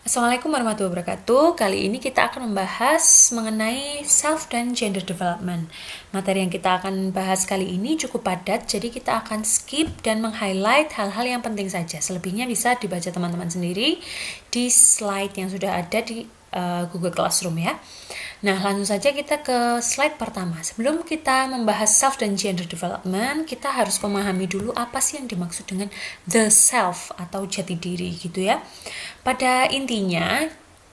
Assalamualaikum warahmatullahi wabarakatuh. Kali ini kita akan membahas mengenai self dan gender development. Materi yang kita akan bahas kali ini cukup padat, jadi kita akan skip dan meng-highlight hal-hal yang penting saja. Selebihnya bisa dibaca teman-teman sendiri di slide yang sudah ada di Google Classroom ya. Nah, langsung saja kita ke slide pertama. Sebelum kita membahas self dan gender development, kita harus memahami dulu apa sih yang dimaksud dengan the self atau jati diri gitu ya. Pada intinya,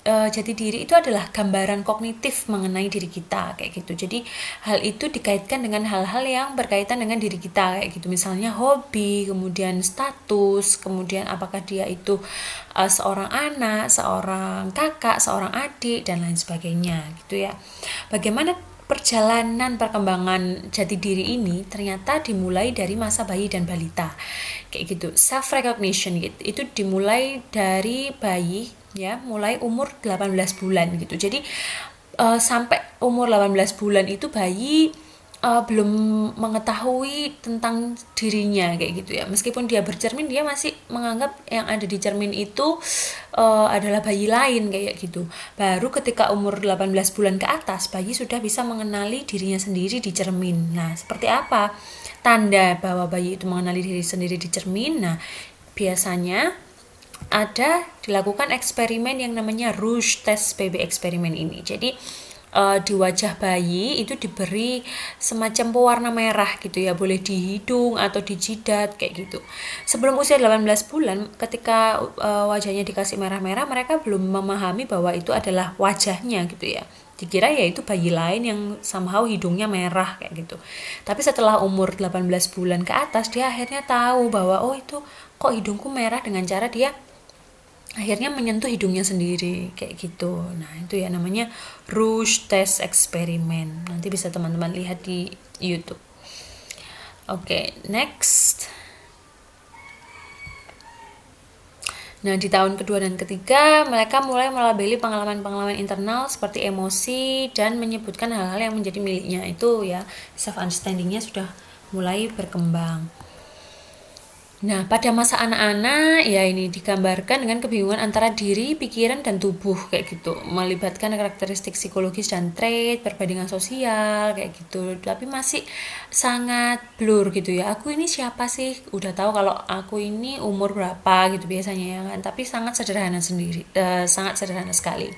jati diri itu adalah gambaran kognitif mengenai diri kita kayak gitu. Jadi hal itu dikaitkan dengan hal-hal yang berkaitan dengan diri kita kayak gitu. Misalnya hobi, kemudian status, kemudian apakah dia itu seorang anak, seorang kakak, seorang adik dan lain sebagainya gitu ya. Bagaimana perjalanan perkembangan jati diri ini ternyata dimulai dari masa bayi dan balita kayak gitu. Self recognition gitu itu dimulai dari bayi ya, mulai umur 18 bulan gitu. Jadi sampai umur 18 bulan itu bayi belum mengetahui tentang dirinya kayak gitu ya. Meskipun dia bercermin, dia masih menganggap yang ada di cermin itu adalah bayi lain kayak gitu. Baru ketika umur 18 bulan ke atas, bayi sudah bisa mengenali dirinya sendiri di cermin. Nah, seperti apa tanda bahwa bayi itu mengenali diri sendiri di cermin? Nah, biasanya ada dilakukan eksperimen yang namanya Rouge Test Baby eksperimen ini. Jadi di wajah bayi itu diberi semacam pewarna merah gitu ya, boleh di hidung atau di jidat kayak gitu. Sebelum usia 18 bulan, ketika wajahnya dikasih merah-merah, mereka belum memahami bahwa itu adalah wajahnya gitu ya. Dikira ya itu bayi lain yang somehow hidungnya merah kayak gitu. Tapi setelah umur 18 bulan ke atas, dia akhirnya tahu bahwa oh itu kok hidungku merah, dengan cara dia akhirnya menyentuh hidungnya sendiri kayak gitu. Nah, itu ya namanya Rouge Test eksperimen. Nanti bisa teman-teman lihat di YouTube. Oke, next. Nah, di tahun kedua dan ketiga, mereka mulai melabeli pengalaman-pengalaman internal seperti emosi dan menyebutkan hal-hal yang menjadi miliknya. Itu ya, self understanding-nya sudah mulai berkembang. Nah, pada masa anak-anak, ya ini digambarkan dengan kebingungan antara diri, pikiran, dan tubuh kayak gitu. Melibatkan karakteristik psikologis dan trait, perbandingan sosial kayak gitu. Tapi masih sangat blur gitu ya. Aku ini siapa sih? Udah tahu kalau aku ini umur berapa gitu biasanya ya kan. Tapi sangat sederhana sendiri, sangat sederhana sekali.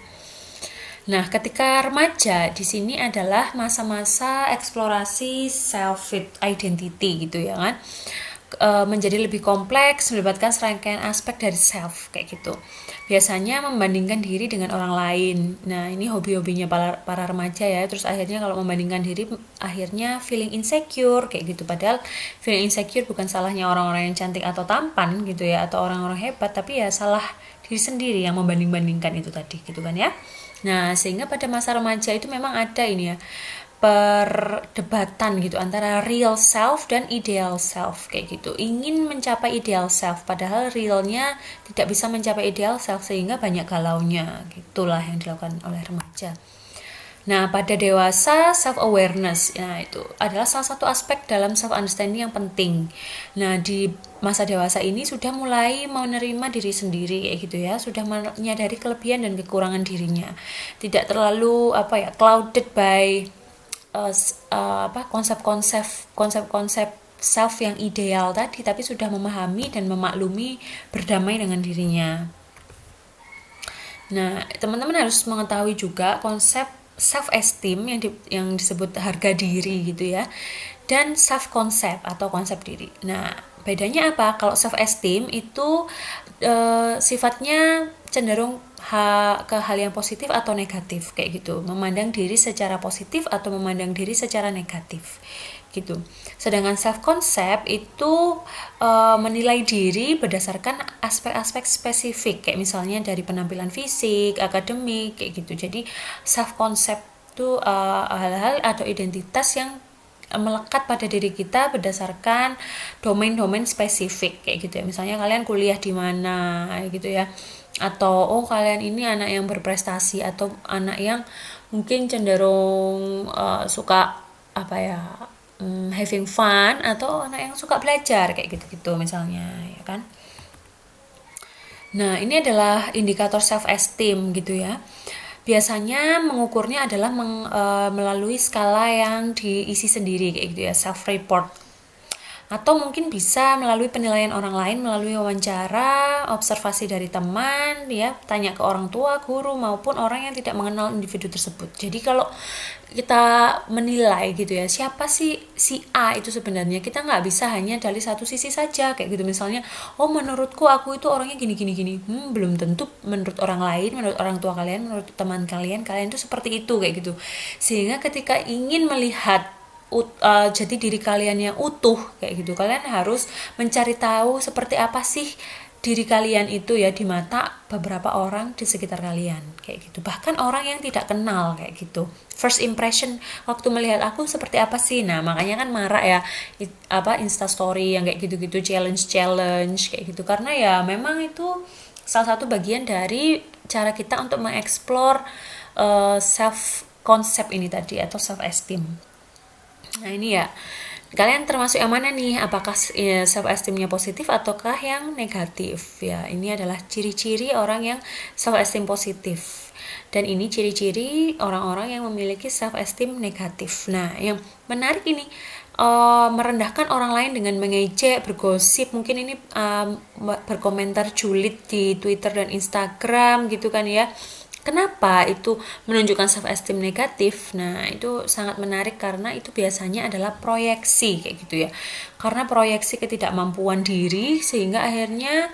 Nah, ketika remaja di sini adalah masa-masa eksplorasi self identity gitu ya kan. Menjadi lebih kompleks, melibatkan serangkaian aspek dari self kayak gitu. Biasanya membandingkan diri dengan orang lain. Nah, ini hobi-hobinya para remaja ya. Terus akhirnya kalau membandingkan diri, akhirnya feeling insecure kayak gitu. Padahal feeling insecure bukan salahnya orang-orang yang cantik atau tampan gitu ya, atau orang-orang hebat, tapi ya salah diri sendiri yang membanding-bandingkan itu tadi gitu kan ya. Nah, sehingga pada masa remaja itu memang ada ini ya, perdebatan gitu antara real self dan ideal self kayak gitu. Ingin mencapai ideal self padahal realnya tidak bisa mencapai ideal self, sehingga banyak galaunya. Gitulah yang dilakukan oleh remaja. Nah, pada dewasa, self awareness, nah itu adalah salah satu aspek dalam self understanding yang penting. Nah, di masa dewasa ini sudah mulai menerima diri sendiri kayak gitu ya, sudah menyadari kelebihan dan kekurangan dirinya. Tidak terlalu clouded by konsep-konsep self yang ideal tadi, tapi sudah memahami dan memaklumi, berdamai dengan dirinya. Nah, teman-teman harus mengetahui juga konsep self esteem yang disebut harga diri gitu ya, dan self concept atau konsep diri. Nah, bedanya apa? Kalau self esteem itu sifatnya cenderung ke hal yang positif atau negatif kayak gitu, memandang diri secara positif atau memandang diri secara negatif gitu. Sedangkan self concept itu menilai diri berdasarkan aspek-aspek spesifik kayak misalnya dari penampilan fisik, akademik kayak gitu. Jadi self concept itu hal-hal atau identitas yang melekat pada diri kita berdasarkan domain-domain spesifik kayak gitu ya. Misalnya kalian kuliah di mana gitu ya, atau oh kalian ini anak yang berprestasi atau anak yang mungkin cenderung suka having fun, atau anak yang suka belajar kayak gitu-gitu misalnya ya kan. Nah, ini adalah indikator self esteem gitu ya. Biasanya mengukurnya adalah melalui skala yang diisi sendiri kayak gitu ya, self report. Atau mungkin bisa melalui penilaian orang lain, melalui wawancara, observasi dari teman, ya, tanya ke orang tua, guru, maupun orang yang tidak mengenal individu tersebut. Jadi kalau kita menilai gitu ya, siapa sih si A itu sebenarnya, kita nggak bisa hanya dari satu sisi saja kayak gitu. Misalnya, oh menurutku aku itu orangnya gini gini gini. Belum tentu menurut orang lain, menurut orang tua kalian, menurut teman kalian, kalian itu seperti itu kayak gitu. Sehingga ketika ingin melihat jati diri kalian yang utuh kayak gitu, kalian harus mencari tahu seperti apa sih diri kalian itu ya di mata beberapa orang di sekitar kalian kayak gitu, bahkan orang yang tidak kenal kayak gitu. First impression waktu melihat aku seperti apa sih, nah makanya kan marak ya Insta story yang kayak gitu-gitu, challenge kayak gitu, karena ya memang itu salah satu bagian dari cara kita untuk mengeksplor self konsep ini tadi atau self esteem. Nah ini ya, kalian termasuk yang mana nih? Apakah self esteemnya positif ataukah yang negatif? Ya, ini adalah ciri-ciri orang yang self esteem positif. Dan ini ciri-ciri orang-orang yang memiliki self esteem negatif. Nah, yang menarik ini merendahkan orang lain dengan mengejek, bergosip, mungkin ini berkomentar julid di Twitter dan Instagram gitu kan ya. Kenapa itu menunjukkan self esteem negatif? Nah, itu sangat menarik karena itu biasanya adalah proyeksi kayak gitu ya. Karena proyeksi ketidakmampuan diri sehingga akhirnya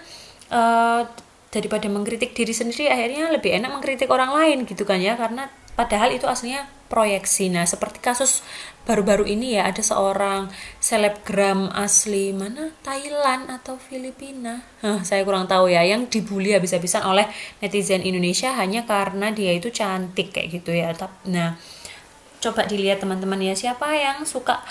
daripada mengkritik diri sendiri, akhirnya lebih enak mengkritik orang lain gitu kan ya, karena padahal itu aslinya proyeksi. Nah, seperti kasus baru-baru ini ya, ada seorang selebgram asli mana, Thailand atau Filipina, saya kurang tahu ya, yang dibully habis-habisan oleh netizen Indonesia hanya karena dia itu cantik kayak gitu ya. Nah, coba dilihat teman-teman ya, siapa yang suka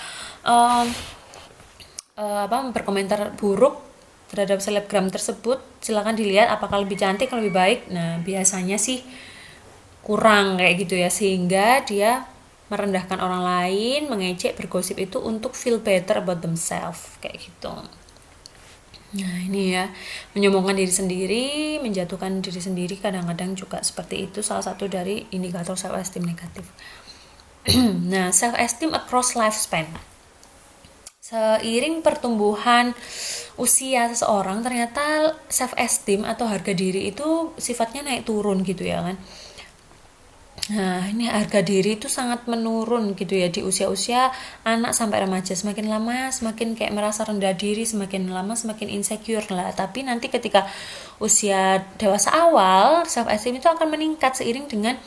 berkomentar buruk terhadap selebgram tersebut, silakan dilihat apakah lebih cantik, lebih baik. Nah, biasanya sih kurang kayak gitu ya, sehingga dia merendahkan orang lain, mengejek, bergosip itu untuk feel better about themselves kayak gitu. Nah ini ya, menyombongkan diri sendiri, menjatuhkan diri sendiri kadang-kadang juga seperti itu, salah satu dari indikator self esteem negatif. Nah, self esteem across lifespan. Seiring pertumbuhan usia seseorang, ternyata self esteem atau harga diri itu sifatnya naik turun gitu ya kan. Nah, ini harga diri itu sangat menurun gitu ya di usia-usia anak sampai remaja. Semakin lama semakin kayak merasa rendah diri, semakin lama semakin insecure lah. Tapi nanti ketika usia dewasa awal, self esteem itu akan meningkat seiring dengan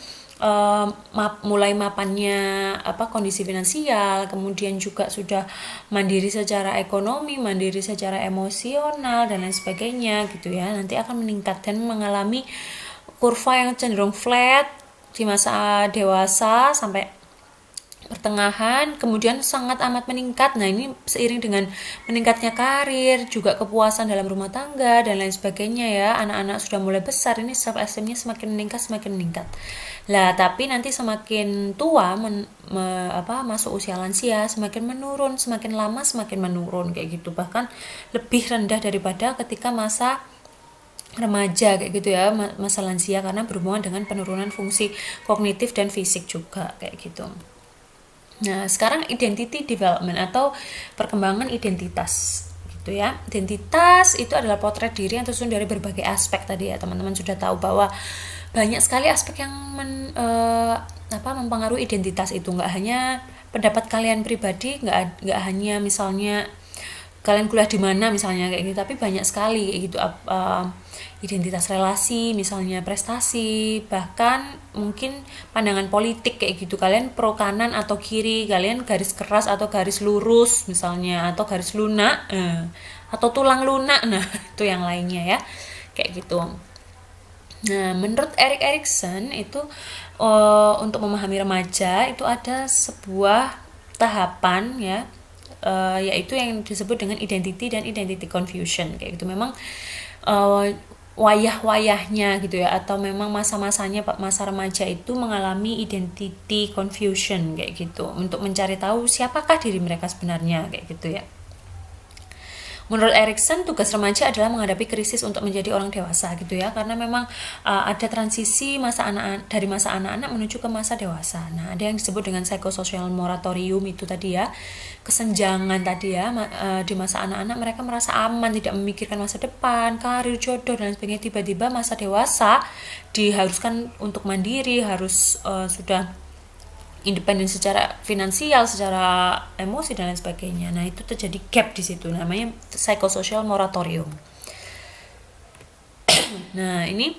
mulai mapannya kondisi finansial, kemudian juga sudah mandiri secara ekonomi, mandiri secara emosional dan lain sebagainya gitu ya. Nanti akan meningkat dan mengalami kurva yang cenderung flat di masa dewasa sampai pertengahan, kemudian sangat amat meningkat. Nah, ini seiring dengan meningkatnya karir, juga kepuasan dalam rumah tangga dan lain sebagainya ya. Anak-anak sudah mulai besar, ini self esteemnya semakin meningkat. Lah, tapi nanti semakin tua masuk usia lansia, semakin menurun, semakin lama semakin menurun kayak gitu. Bahkan lebih rendah daripada ketika masa remaja kayak gitu ya, masa lansia, karena berhubungan dengan penurunan fungsi kognitif dan fisik juga kayak gitu. Nah, sekarang identity development atau perkembangan identitas gitu ya. Identitas itu adalah potret diri yang tersusun dari berbagai aspek tadi ya. Teman-teman sudah tahu bahwa banyak sekali aspek yang mempengaruhi identitas itu. Nggak hanya pendapat kalian pribadi, nggak hanya misalnya kalian kuliah di mana misalnya kayak gitu, tapi banyak sekali kayak gitu, identitas relasi, misalnya prestasi, bahkan mungkin pandangan politik kayak gitu, kalian pro kanan atau kiri, kalian garis keras atau garis lurus misalnya, atau garis lunak atau tulang lunak, nah itu yang lainnya ya kayak gitu. Nah, menurut Erik Erikson itu untuk memahami remaja itu ada sebuah tahapan ya, yaitu yang disebut dengan identity dan identity confusion kayak gitu. Memang wayah-wayahnya gitu ya, atau memang masa-masanya masa remaja itu mengalami identity confusion kayak gitu, untuk mencari tahu siapakah diri mereka sebenarnya kayak gitu ya. Menurut Erikson, tugas remaja adalah menghadapi krisis untuk menjadi orang dewasa gitu ya, karena memang ada transisi masa anak dari masa anak-anak menuju ke masa dewasa. Nah, ada yang disebut dengan psychosocial moratorium itu tadi ya, kesenjangan tadi ya, di masa anak-anak mereka merasa aman, tidak memikirkan masa depan, karir, jodoh dan sebagainya. Tiba-tiba masa dewasa diharuskan untuk mandiri, harus sudah independen secara finansial, secara emosi dan lain sebagainya. Nah, itu terjadi gap di situ, namanya psychosocial moratorium. Nah, ini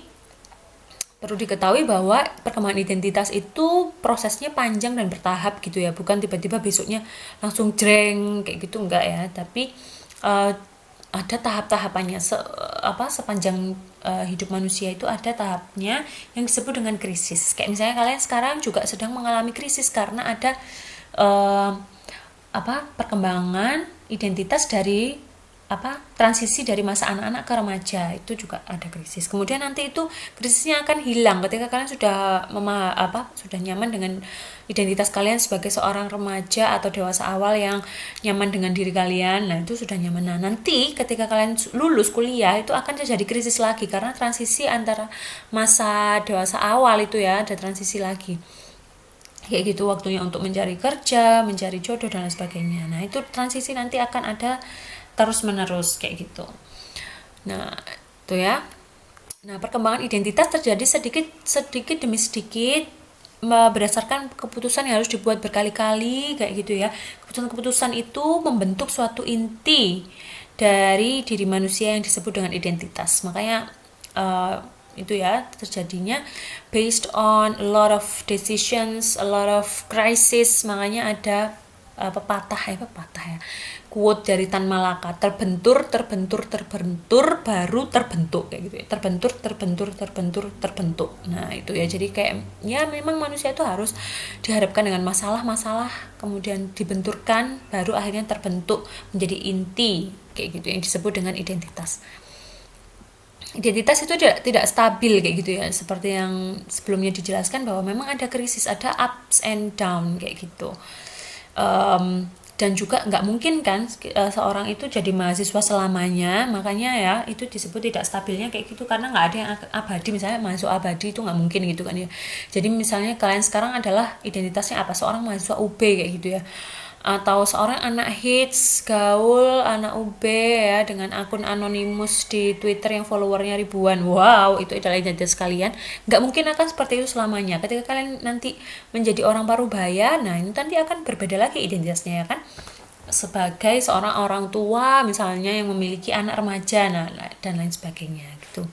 perlu diketahui bahwa perkembangan identitas itu prosesnya panjang dan bertahap gitu ya, bukan tiba-tiba besoknya langsung jreng kayak gitu, enggak ya, tapi ada tahap-tahapannya. Sepanjang hidup manusia itu ada tahapnya yang disebut dengan krisis. Kayak misalnya kalian sekarang juga sedang mengalami krisis karena ada perkembangan identitas dari transisi dari masa anak-anak ke remaja, itu juga ada krisis. Kemudian nanti itu krisisnya akan hilang ketika kalian sudah sudah nyaman dengan identitas kalian sebagai seorang remaja atau dewasa awal yang nyaman dengan diri kalian. Nah, itu sudah nyaman. Nah, nanti ketika kalian lulus kuliah itu akan terjadi krisis lagi karena transisi antara masa dewasa awal itu ya, ada transisi lagi. Kayak gitu, waktunya untuk mencari kerja, mencari jodoh dan lain sebagainya. Nah, itu transisi nanti akan ada terus menerus kayak gitu. Nah, itu ya. Nah, perkembangan identitas terjadi sedikit demi sedikit berdasarkan keputusan yang harus dibuat berkali-kali kayak gitu ya. Keputusan-keputusan itu membentuk suatu inti dari diri manusia yang disebut dengan identitas. Makanya itu ya terjadinya based on a lot of decisions, a lot of crisis. Makanya ada pepatah ya, quote dari Tan Malaka, terbentur baru terbentuk kayak gitu ya. Terbentur. Nah, itu ya, jadi kayak ya memang manusia itu harus dihadapkan dengan masalah-masalah, kemudian dibenturkan, baru akhirnya terbentuk menjadi inti kayak gitu yang disebut dengan identitas. Identitas itu tidak stabil kayak gitu ya, seperti yang sebelumnya dijelaskan bahwa memang ada krisis, ada ups and down kayak gitu. Dan juga nggak mungkin kan seorang itu jadi mahasiswa selamanya, makanya ya itu disebut tidak stabilnya kayak gitu, karena nggak ada yang abadi. Misalnya mahasiswa abadi itu nggak mungkin gitu kan ya. Jadi misalnya kalian sekarang adalah identitasnya apa, seorang mahasiswa UB kayak gitu ya, atau seorang anak hits gaul anak UB ya dengan akun anonimus di Twitter yang followernya ribuan. Wow, itu adalah identitas kalian. Nggak mungkin akan seperti itu selamanya. Ketika kalian nanti menjadi orang parubaya, nah ini nanti akan berbeda lagi identitasnya ya kan, sebagai seorang orang tua misalnya yang memiliki anak remaja, nah dan lain sebagainya gitu.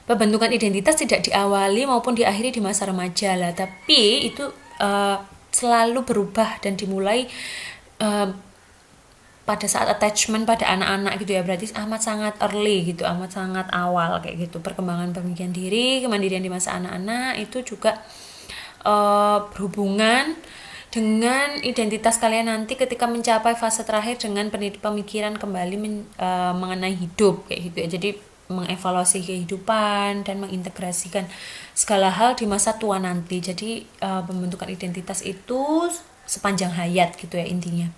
Pembentukan identitas tidak diawali maupun diakhiri di masa remaja lah, tapi itu selalu berubah dan dimulai pada saat attachment pada anak-anak gitu ya. Berarti amat sangat early gitu, amat sangat awal kayak gitu. Perkembangan pemikiran diri, kemandirian di masa anak-anak itu juga berhubungan dengan identitas kalian nanti ketika mencapai fase terakhir dengan pemikiran kembali mengenai hidup kayak gitu ya. Jadi mengevaluasi kehidupan dan mengintegrasikan segala hal di masa tua nanti. Jadi pembentukan identitas itu sepanjang hayat gitu ya intinya.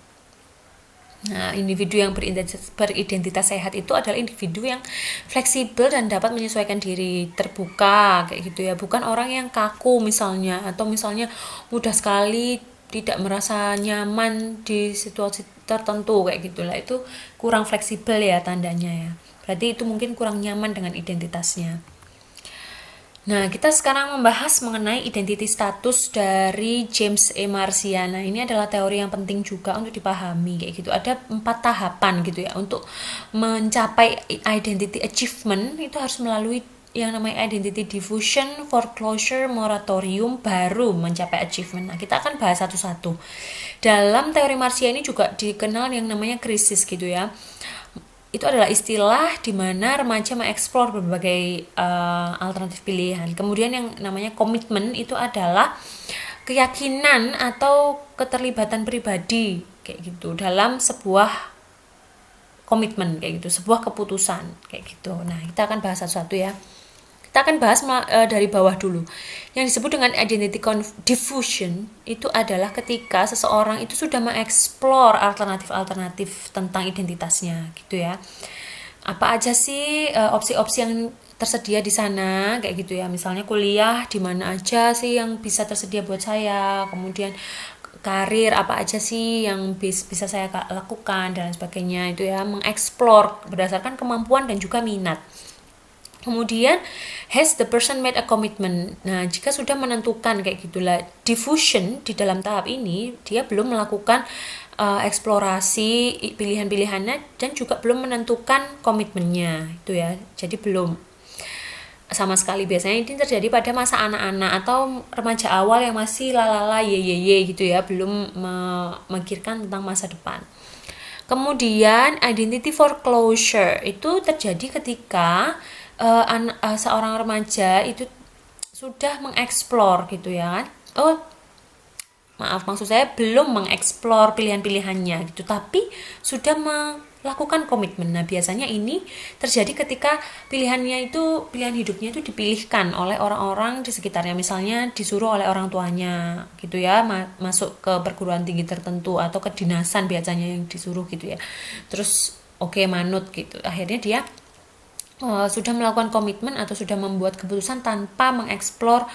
Nah, individu yang beridentitas sehat itu adalah individu yang fleksibel dan dapat menyesuaikan diri, terbuka kayak gitu ya. Bukan orang yang kaku misalnya, atau misalnya mudah sekali tidak merasa nyaman di situasi tertentu kayak gitulah. Itu kurang fleksibel ya tandanya ya. Berarti itu mungkin kurang nyaman dengan identitasnya. Nah, kita sekarang membahas mengenai identity status dari James E. Marciana. Ini adalah teori yang penting juga untuk dipahami kayak gitu. Ada 4 tahapan gitu ya. Untuk mencapai identity achievement itu harus melalui yang namanya identity diffusion, foreclosure, moratorium, baru mencapai achievement. Nah, kita akan bahas satu-satu. Dalam teori Marciana ini juga dikenal yang namanya krisis gitu ya. Itu adalah istilah di mana remaja mengeksplor berbagai alternatif pilihan. Kemudian yang namanya komitmen itu adalah keyakinan atau keterlibatan pribadi kayak gitu dalam sebuah komitmen kayak gitu, sebuah keputusan kayak gitu. Nah, kita akan bahas satu-satu ya. Kita kita akan bahas dari bawah dulu. Yang disebut dengan identity diffusion itu adalah ketika seseorang itu sudah mengeksplor alternatif-alternatif tentang identitasnya gitu ya. Apa aja sih opsi-opsi yang tersedia di sana kayak gitu ya. Misalnya kuliah di mana aja sih yang bisa tersedia buat saya, kemudian karir apa aja sih yang bisa saya lakukan dan sebagainya, itu ya, mengeksplor berdasarkan kemampuan dan juga minat. Kemudian, has the person made a commitment? Nah, jika sudah menentukan kayak gitulah, diffusion di dalam tahap ini dia belum melakukan eksplorasi pilihan-pilihannya dan juga belum menentukan komitmennya, itu ya. Jadi belum sama sekali. Biasanya ini terjadi pada masa anak-anak atau remaja awal yang masih lalala ye gitu ya, belum memikirkan tentang masa depan. Kemudian identity foreclosure itu terjadi ketika seorang remaja itu sudah mengeksplor gitu ya kan. Maksud saya belum mengeksplor pilihan-pilihannya gitu, tapi sudah melakukan komitmen. Nah, biasanya ini terjadi ketika pilihan hidupnya itu dipilihkan oleh orang-orang di sekitarnya, misalnya disuruh oleh orang tuanya gitu ya, masuk ke perguruan tinggi tertentu atau kedinasan biasanya yang disuruh gitu ya. Terus manut gitu. Akhirnya dia sudah melakukan komitmen atau sudah membuat keputusan tanpa mengeksplor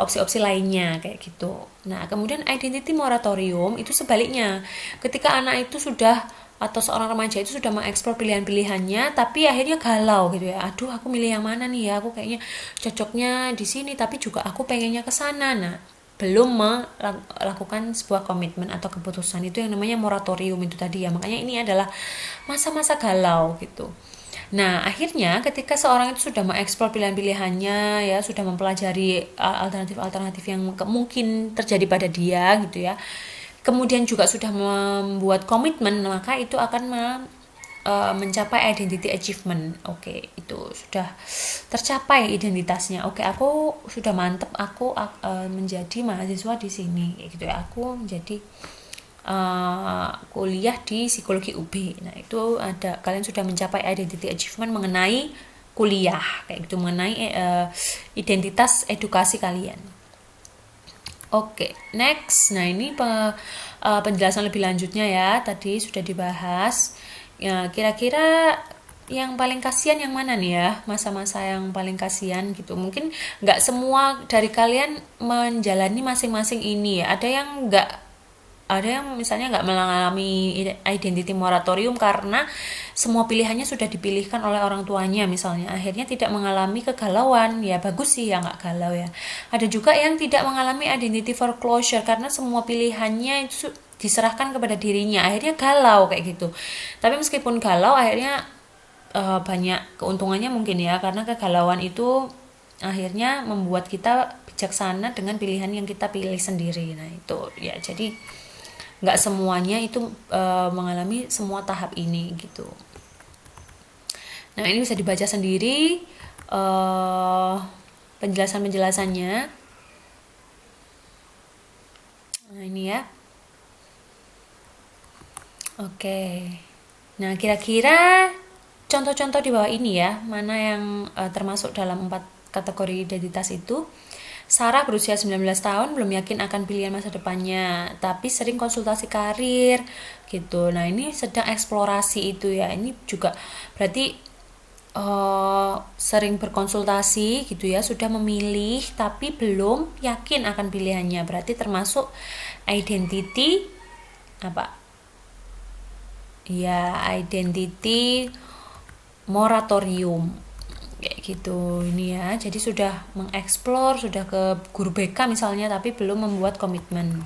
opsi-opsi lainnya kayak gitu. Nah, kemudian identity moratorium itu sebaliknya. Ketika anak itu sudah atau seorang remaja itu sudah mengeksplor pilihan-pilihannya tapi akhirnya galau gitu ya. Aduh, aku milih yang mana nih ya? Aku kayaknya cocoknya di sini tapi juga aku pengennya ke sana. Nah, belum melakukan sebuah komitmen atau keputusan, itu yang namanya moratorium itu tadi ya. Makanya ini adalah masa-masa galau gitu. Nah, akhirnya ketika seorang itu sudah mengeksplor pilihan-pilihannya ya, sudah mempelajari alternatif-alternatif yang mungkin terjadi pada dia gitu ya. Kemudian juga sudah membuat komitmen, maka itu akan mencapai identity achievement. Oke, itu sudah tercapai identitasnya. Oke, aku sudah mantep, aku menjadi mahasiswa di sini gitu ya. Aku menjadi kuliah di psikologi UB. Nah, itu kalian sudah mencapai identity achievement mengenai kuliah kayak gitu, mengenai identitas edukasi kalian. Oke, next. Nah, ini penjelasan lebih lanjutnya ya. Tadi sudah dibahas. Ya, kira-kira yang paling kasihan yang mana nih ya, masa-masa yang paling kasihan gitu. Mungkin nggak semua dari kalian menjalani masing-masing ini ya. Ada yang misalnya nggak mengalami identity moratorium karena semua pilihannya sudah dipilihkan oleh orang tuanya misalnya, akhirnya tidak mengalami kegalauan. Ya bagus sih ya nggak galau ya. Ada juga yang tidak mengalami identity foreclosure karena semua pilihannya itu diserahkan kepada dirinya, akhirnya galau kayak gitu. Tapi meskipun galau, akhirnya banyak keuntungannya mungkin ya, karena kegalauan itu akhirnya membuat kita bijaksana dengan pilihan yang kita pilih sendiri. Nah itu ya, jadi nggak semuanya itu mengalami semua tahap ini gitu. Nah, ini bisa dibaca sendiri penjelasannya. Nah, ini ya. Oke. Nah, kira-kira contoh-contoh di bawah ini ya, mana yang termasuk dalam 4 kategori identitas itu? Sarah berusia 19 tahun, belum yakin akan pilihan masa depannya, tapi sering konsultasi karir gitu. Nah, ini sedang eksplorasi itu ya. Ini juga berarti sering berkonsultasi gitu ya, sudah memilih tapi belum yakin akan pilihannya. Berarti termasuk identity apa? Ya, identity moratorium kayak gitu ini ya. Jadi sudah mengeksplor, sudah ke guru BK misalnya tapi belum membuat komitmen.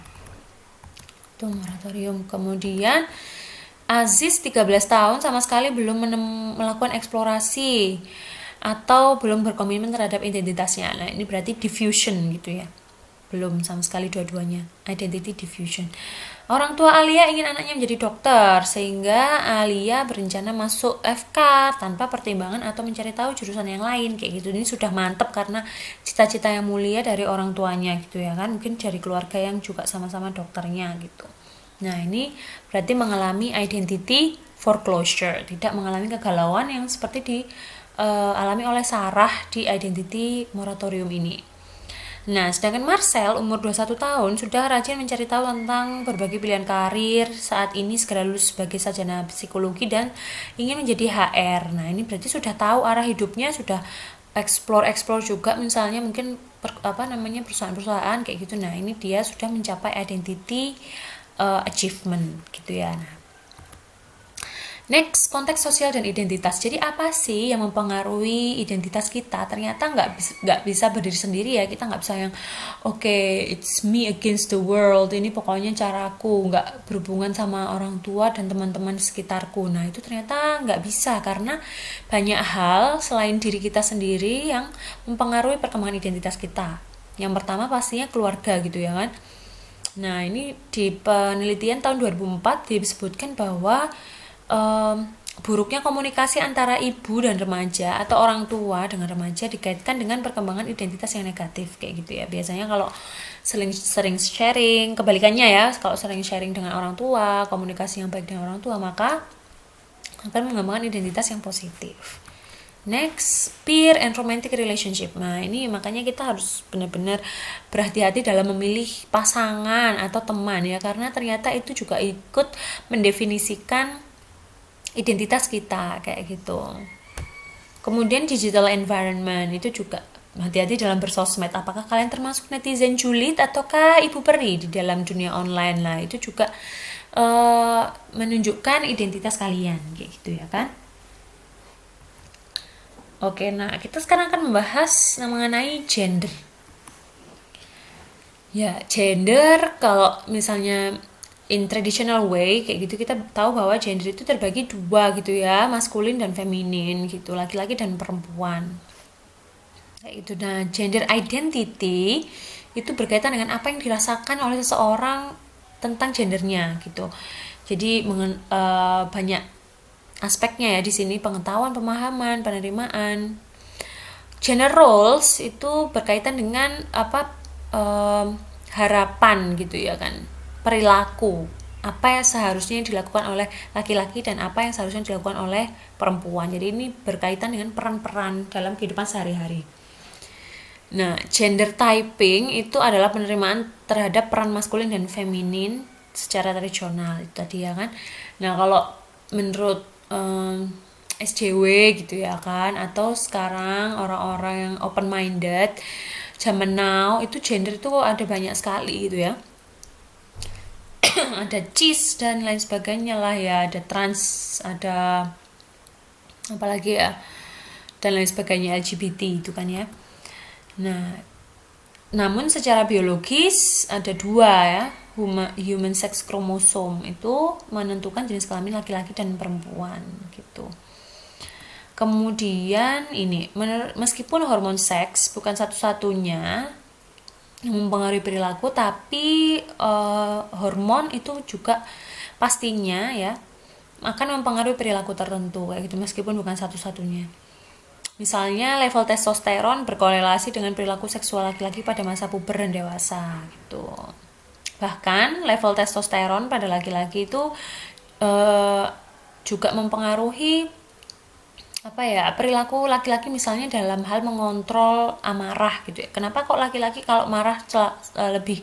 Itu moratorium. Kemudian Aziz 13 tahun sama sekali belum melakukan eksplorasi atau belum berkomitmen terhadap identitasnya. Nah, ini berarti diffusion gitu ya. Belum sama sekali dua-duanya, identity diffusion. Orang tua Alia ingin anaknya menjadi dokter, sehingga Alia berencana masuk FK tanpa pertimbangan atau mencari tahu jurusan yang lain kayak gitu. Ini sudah mantep karena cita-cita yang mulia dari orang tuanya gitu ya kan, mungkin dari keluarga yang juga sama-sama dokternya gitu. Nah, ini berarti mengalami identity foreclosure, tidak mengalami kegalauan yang seperti di alami oleh Sarah di Identity Moratorium ini. Nah, sedangkan Marcel umur 21 tahun sudah rajin mencari tahu tentang berbagai pilihan karir, saat ini segera lulus sebagai sarjana psikologi dan ingin menjadi HR. Nah, ini berarti sudah tahu arah hidupnya, sudah explore juga, misalnya mungkin perusahaan-perusahaan kayak gitu. Nah, ini dia sudah mencapai identity achievement gitu ya. Nah, next, konteks sosial dan identitas. Jadi apa sih yang mempengaruhi identitas kita? Ternyata nggak bisa berdiri sendiri ya. Kita nggak bisa yang it's me against the world. Ini pokoknya caraku, nggak berhubungan sama orang tua dan teman-teman sekitarku. Nah, itu ternyata nggak bisa karena banyak hal selain diri kita sendiri yang mempengaruhi perkembangan identitas kita. Yang pertama pastinya keluarga gitu ya kan. Nah, ini di penelitian tahun 2004 disebutkan bahwa buruknya komunikasi antara ibu dan remaja atau orang tua dengan remaja dikaitkan dengan perkembangan identitas yang negatif kayak gitu ya. Biasanya kalau sering sharing, kebalikannya ya, kalau sering sharing dengan orang tua, komunikasi yang baik dengan orang tua, maka akan mengembangkan identitas yang positif. Next, peer and romantic relationship. Nah, ini makanya kita harus benar-benar berhati-hati dalam memilih pasangan atau teman ya, karena ternyata itu juga ikut mendefinisikan identitas kita kayak gitu. Kemudian digital environment itu juga hati-hati dalam bersosmed. Apakah kalian termasuk netizen julid ataukah ibu peri di dalam dunia online? Nah, itu juga menunjukkan identitas kalian kayak gitu ya kan. Oke, nah kita sekarang akan membahas mengenai gender. Ya, gender kalau misalnya in traditional way kayak gitu, kita tahu bahwa gender itu terbagi dua gitu ya, maskulin dan feminin gitu, laki-laki dan perempuan kayak gitu. Nah, gender identity itu berkaitan dengan apa yang dirasakan oleh seseorang tentang gendernya gitu. Jadi banyak aspeknya ya di sini, pengetahuan, pemahaman, penerimaan. Gender roles itu berkaitan dengan harapan gitu ya kan, perilaku, apa yang seharusnya dilakukan oleh laki-laki dan apa yang seharusnya dilakukan oleh perempuan. Jadi ini berkaitan dengan peran-peran dalam kehidupan sehari-hari. Nah, gender typing itu adalah penerimaan terhadap peran maskulin dan feminin secara tradisional itu tadi ya kan. Nah, kalau menurut SJW gitu ya kan, atau sekarang orang-orang yang open minded zaman now, itu gender itu ada banyak sekali gitu ya. Ada cis dan lain sebagainya lah ya, ada trans, ada apalagi ya, dan lain sebagainya, LGBT itu kan ya. Nah, namun secara biologis ada dua ya, human sex chromosome itu menentukan jenis kelamin laki-laki dan perempuan gitu. Kemudian ini, meskipun hormon seks bukan satu-satunya yang mempengaruhi perilaku, tapi hormon itu juga pastinya ya akan mempengaruhi perilaku tertentu kayak gitu, meskipun bukan satu-satunya. Misalnya level testosteron berkorelasi dengan perilaku seksual laki-laki pada masa puber dan dewasa gitu. Bahkan level testosteron pada laki-laki itu juga mempengaruhi perilaku laki-laki, misalnya dalam hal mengontrol amarah gitu ya. Kenapa kok laki-laki kalau marah lebih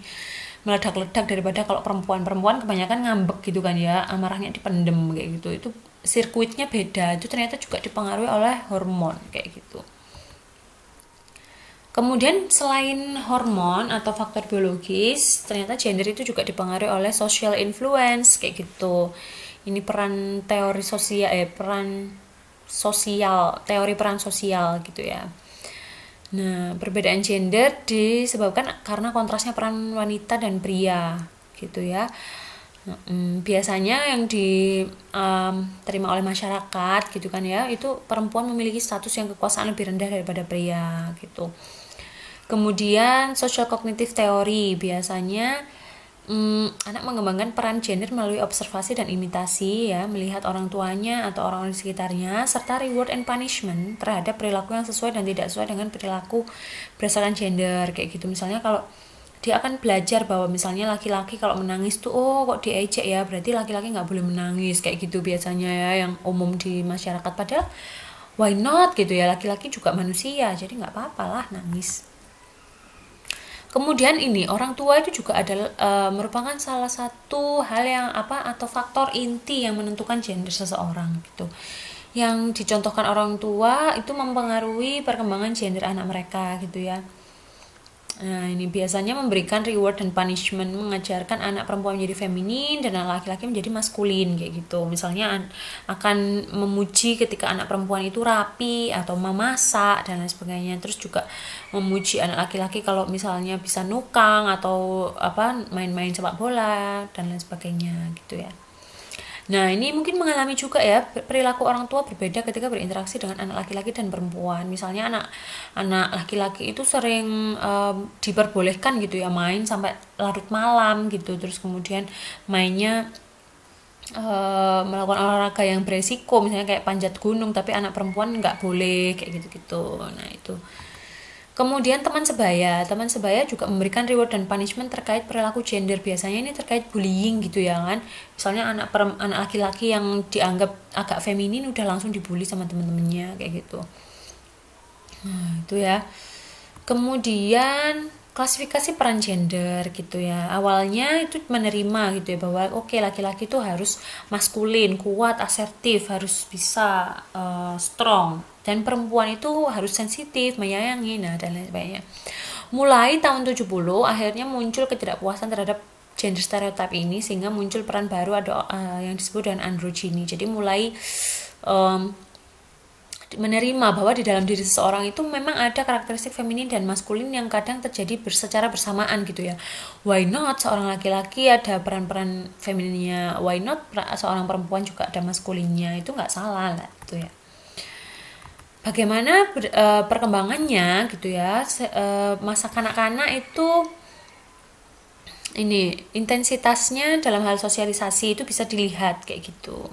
meledak-ledak daripada kalau perempuan kebanyakan ngambek gitu kan ya, amarahnya dipendem kayak gitu. Itu sirkuitnya beda, itu ternyata juga dipengaruhi oleh hormon kayak gitu. Kemudian selain hormon atau faktor biologis, ternyata gender itu juga dipengaruhi oleh social influence kayak gitu. Ini peran teori sosial teori peran sosial gitu ya. Nah, perbedaan gender disebabkan karena kontrasnya peran wanita dan pria gitu ya. Biasanya yang diterima oleh masyarakat gitu kan ya, itu perempuan memiliki status yang kekuasaan lebih rendah daripada pria gitu. Kemudian social cognitive theory, biasanya anak mengembangkan peran gender melalui observasi dan imitasi ya, melihat orang tuanya atau orang-orang di sekitarnya, serta reward and punishment terhadap perilaku yang sesuai dan tidak sesuai dengan perilaku berdasarkan gender kayak gitu. Misalnya kalau dia akan belajar bahwa misalnya laki-laki kalau menangis tuh kok diejek ya, berarti laki-laki nggak boleh menangis kayak gitu biasanya ya, yang umum di masyarakat. Padahal why not gitu ya, laki-laki juga manusia, jadi nggak apa-apa lah nangis. Kemudian ini orang tua itu juga adalah merupakan salah satu hal yang atau faktor inti yang menentukan gender seseorang gitu. Yang dicontohkan orang tua itu mempengaruhi perkembangan gender anak mereka gitu ya. Nah, ini biasanya memberikan reward dan punishment, mengajarkan anak perempuan menjadi feminin dan anak laki-laki menjadi maskulin kayak gitu. Misalnya akan memuji ketika anak perempuan itu rapi atau memasak dan lain sebagainya. Terus juga memuji anak laki-laki kalau misalnya bisa nukang atau main-main sepak bola dan lain sebagainya gitu ya. Nah, ini mungkin mengalami juga ya, perilaku orang tua berbeda ketika berinteraksi dengan anak laki-laki dan perempuan. Misalnya anak laki-laki itu sering diperbolehkan gitu ya main sampai larut malam gitu. Terus kemudian mainnya melakukan olahraga yang beresiko, misalnya kayak panjat gunung, tapi anak perempuan nggak boleh kayak gitu-gitu. Nah, itu. Kemudian teman sebaya juga memberikan reward dan punishment terkait perilaku gender. Biasanya ini terkait bullying gitu ya kan. Misalnya anak laki-laki yang dianggap agak feminin udah langsung dibully sama teman-temannya kayak gitu. Nah, itu ya. Kemudian klasifikasi peran gender gitu ya. Awalnya itu menerima gitu ya bahwa oke, laki-laki itu harus maskulin, kuat, asertif, harus bisa strong, dan perempuan itu harus sensitif, menyayangi, nah dan lain sebagainya. Mulai tahun 70 akhirnya muncul ketidakpuasan terhadap gender stereotype ini, sehingga muncul peran baru ada yang disebut dengan androgyny. Jadi mulai menerima bahwa di dalam diri seseorang itu memang ada karakteristik feminin dan maskulin yang kadang terjadi secara bersamaan gitu ya. Why not seorang laki-laki ada peran-peran femininnya, why not seorang perempuan juga ada maskulinnya, itu nggak salah lah gitu ya. Bagaimana perkembangannya gitu ya, masa kanak-kanak itu ini intensitasnya dalam hal sosialisasi itu bisa dilihat kayak gitu.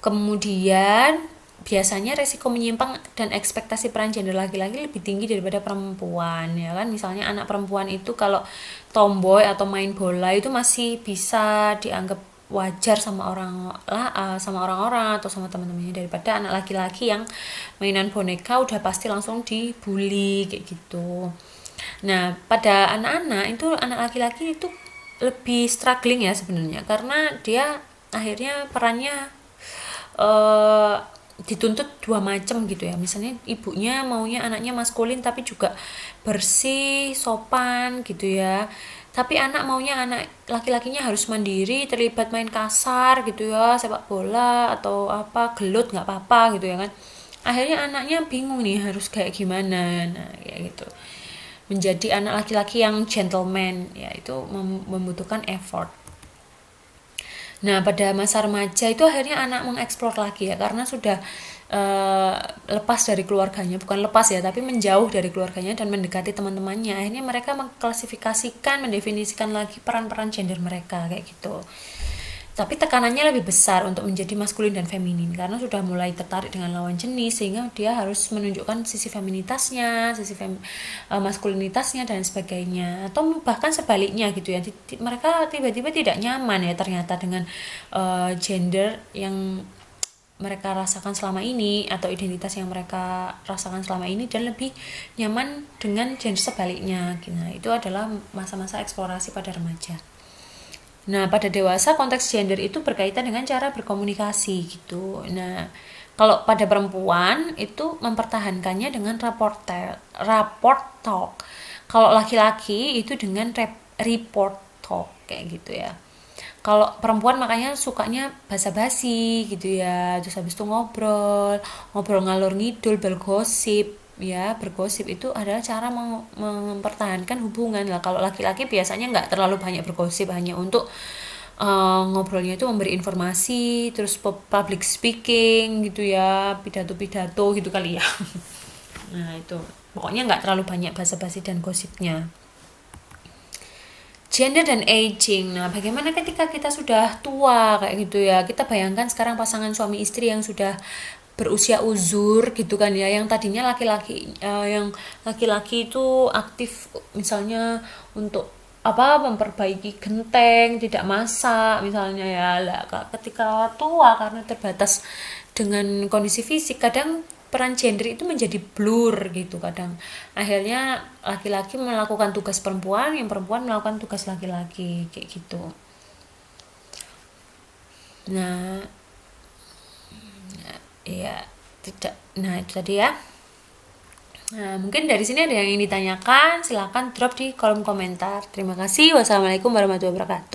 Kemudian biasanya resiko menyimpang dan ekspektasi peran gender laki-laki lebih tinggi daripada perempuan ya kan. Misalnya anak perempuan itu kalau tomboy atau main bola itu masih bisa dianggap wajar sama orang-orang atau sama teman-temannya, daripada anak laki-laki yang mainan boneka udah pasti langsung dibully kayak gitu. Nah, pada anak-anak itu, anak laki-laki itu lebih struggling ya sebenarnya, karena dia akhirnya perannya dituntut dua macam gitu ya. Misalnya ibunya maunya anaknya maskulin tapi juga bersih, sopan gitu ya. Tapi anak maunya anak laki-lakinya harus mandiri, terlibat main kasar gitu ya, sepak bola atau gelut nggak apa-apa gitu ya kan. Akhirnya anaknya bingung nih harus kayak gimana. Nah, kayak gitu. Menjadi anak laki-laki yang gentleman ya itu membutuhkan effort. Nah, pada masa remaja itu akhirnya anak mengeksplor lagi ya, karena sudah lepas dari keluarganya, bukan lepas ya, tapi menjauh dari keluarganya dan mendekati teman-temannya. Akhirnya mereka mengklasifikasikan, mendefinisikan lagi peran-peran gender mereka kayak gitu. Tapi tekanannya lebih besar untuk menjadi maskulin dan feminin, karena sudah mulai tertarik dengan lawan jenis, sehingga dia harus menunjukkan sisi feminitasnya, maskulinitasnya dan sebagainya. Atau bahkan sebaliknya gitu ya, mereka tiba-tiba tidak nyaman ya ternyata dengan gender yang mereka rasakan selama ini, atau identitas yang mereka rasakan selama ini, dan lebih nyaman dengan gender sebaliknya. Nah, itu adalah masa-masa eksplorasi pada remaja. Nah, pada dewasa konteks gender itu berkaitan dengan cara berkomunikasi gitu. Nah, kalau pada perempuan itu mempertahankannya dengan rapport talk. Kalau laki-laki itu dengan report talk kayak gitu ya. Kalau perempuan makanya sukanya basa-basi gitu ya, terus habis itu ngobrol ngalur ngidul, bergosip ya. Bergosip itu adalah cara mempertahankan hubungan lah. Kalau laki-laki biasanya nggak terlalu banyak bergosip, hanya untuk ngobrolnya itu memberi informasi, terus public speaking gitu ya, pidato-pidato gitu kali ya. Nah, itu pokoknya nggak terlalu banyak basa-basi dan gosipnya. Gender dan aging. Nah, bagaimana ketika kita sudah tua kayak gitu ya? Kita bayangkan sekarang pasangan suami istri yang sudah berusia uzur gitu kan ya, yang tadinya yang laki-laki itu aktif misalnya untuk memperbaiki genteng, tidak masak misalnya ya. Lah, ketika tua karena terbatas dengan kondisi fisik, kadang peran gender itu menjadi blur gitu kadang. Akhirnya laki-laki melakukan tugas perempuan, yang perempuan melakukan tugas laki-laki kayak gitu. Nah, ya tidak. Nah, itu tadi ya. Nah, mungkin dari sini ada yang ingin ditanyakan, silakan drop di kolom komentar. Terima kasih. Wassalamualaikum warahmatullahi wabarakatuh.